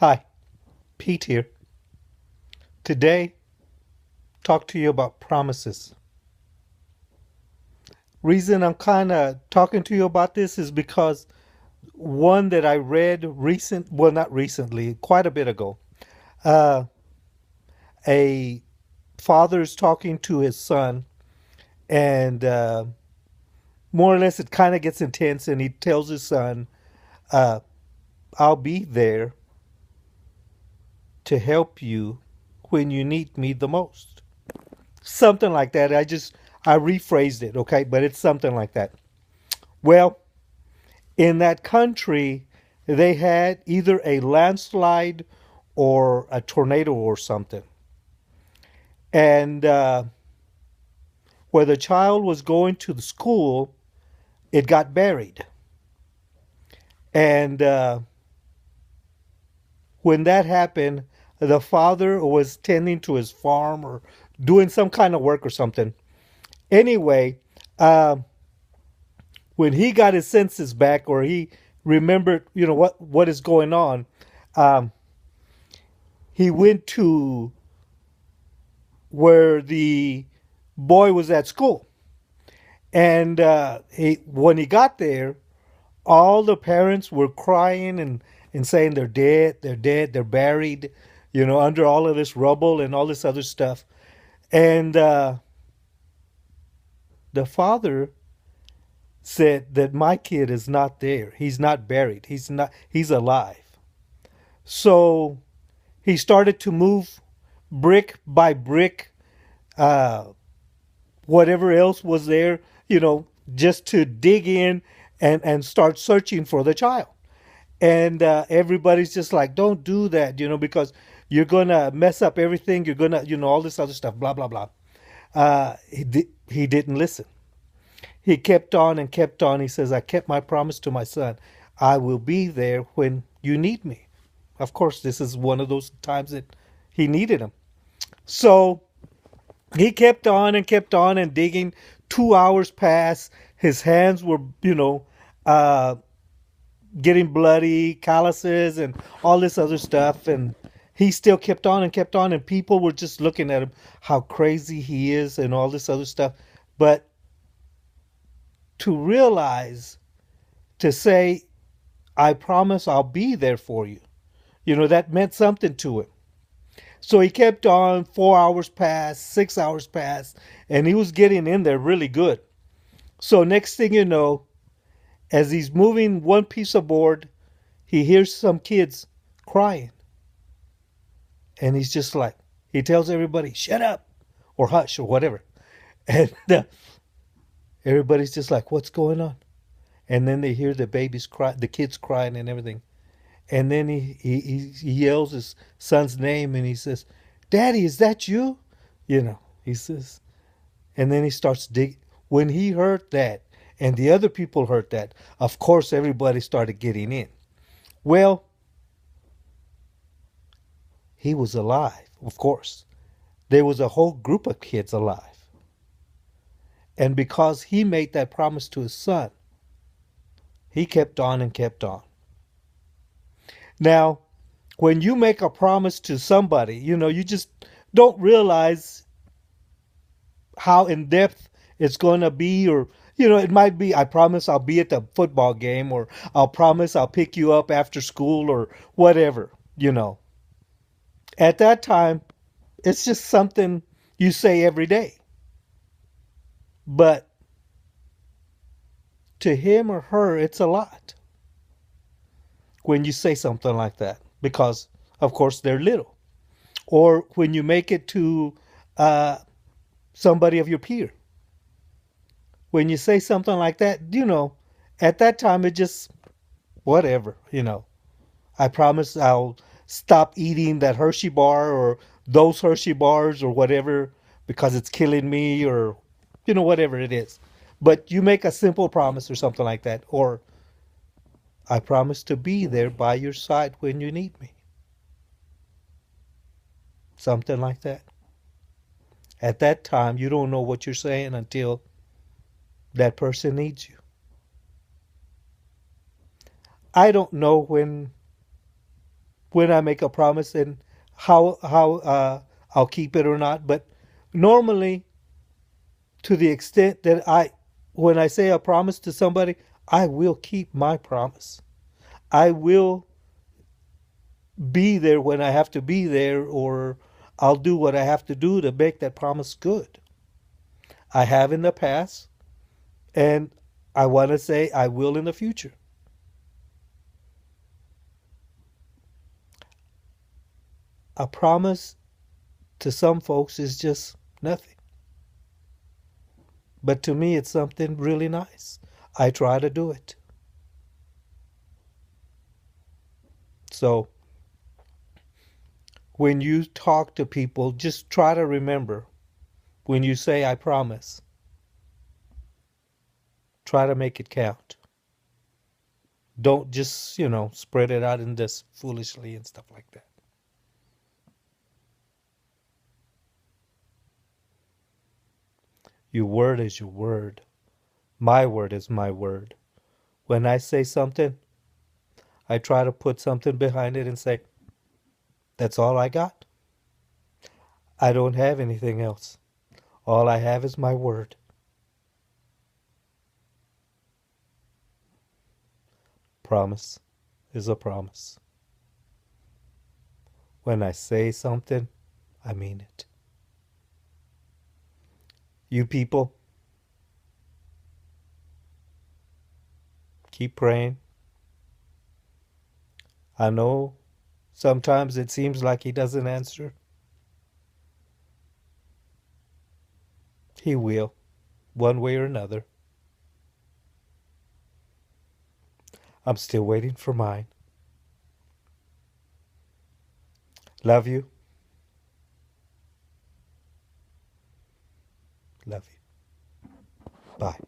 Hi, Pete here. Today, talk to you about promises. Reason I'm kind of talking to you about this is because one that I read not recently, quite a bit ago. Uh, a father's talking to his son, and more or less it kind of gets intense, and he tells his son, uh, "I'll be there to help you when you need me the most." Something like that. I rephrased it, okay, but it's something like that. Well, in that country, they had either a landslide or a tornado or something. And where the child was going to the school, it got buried. And when that happened, the father was tending to his farm or doing some kind of work or something. Anyway, uh, when he got his senses back or he remembered, what is going on, um, he went to where the boy was at school. And when he got there, all the parents were crying and saying they're dead, they're buried, under all of this rubble and all this other stuff. And the father said that my kid is not there. He's not buried. He's alive. So he started to move brick by brick, uh, whatever else was there, just to dig in and start searching for the child. And everybody's just like, don't do that, because you're going to mess up everything. You're going to, all this other stuff, blah, blah, blah. He didn't listen. He kept on and kept on. He says, I kept my promise to my son. I will be there when you need me. Of course, this is one of those times that he needed him. So he kept on and digging. 2 hours passed. His hands were, uh, getting bloody, calluses, and all this other stuff. And he still kept on and kept on. And people were just looking at him, how crazy he is, and all this other stuff. But to realize, to say, I promise I'll be there for you, that meant something to him. So he kept on. 4 hours passed, 6 hours passed, and he was getting in there really good. So next thing you know, as he's moving one piece of board, he hears some kids crying. And he's just like, he tells everybody, shut up or hush or whatever. And everybody's just like, what's going on? And then they hear the babies cry, the kids crying and everything. And then he yells his son's name and he says, Daddy, is that you? He says, and then he starts digging. When he heard that, and the other people heard that, of course, everybody started getting in. Well, he was alive, of course. There was a whole group of kids alive. And because he made that promise to his son, he kept on and kept on. Now, when you make a promise to somebody, you just don't realize how in depth it's going to be, or it might be, I promise I'll be at the football game, or I'll promise I'll pick you up after school, or whatever. At that time, it's just something you say every day. But to him or her, it's a lot when you say something like that because, of course, they're little. Or when you make it to uh, somebody of your peer. When you say something like that, at that time it just, whatever. I promise I'll stop eating that Hershey bar or those Hershey bars or whatever because it's killing me, or, whatever it is. But you make a simple promise or something like that. Or, I promise to be there by your side when you need me. Something like that. At that time, you don't know what you're saying until that person needs you. I don't know when when I make a promise and how I'll keep it or not. But normally, to the extent that when I say a promise to somebody, I will keep my promise. I will be there when I have to be there, or I'll do what I have to do to make that promise good. I have in the past, and I want to say I will in the future. A promise to some folks is just nothing. But to me, it's something really nice. I try to do it. So when you talk to people, just try to remember when you say, I promise, try to make it count. Don't just, spread it out and just foolishly and stuff like that. Your word is your word. My word is my word. When I say something, I try to put something behind it and say, that's all I got. I don't have anything else. All I have is my word. Promise is a promise. When I say something, I mean it. You people, keep praying. I know sometimes it seems like he doesn't answer. He will, one way or another. I'm still waiting for mine. Love you. Love you. Bye.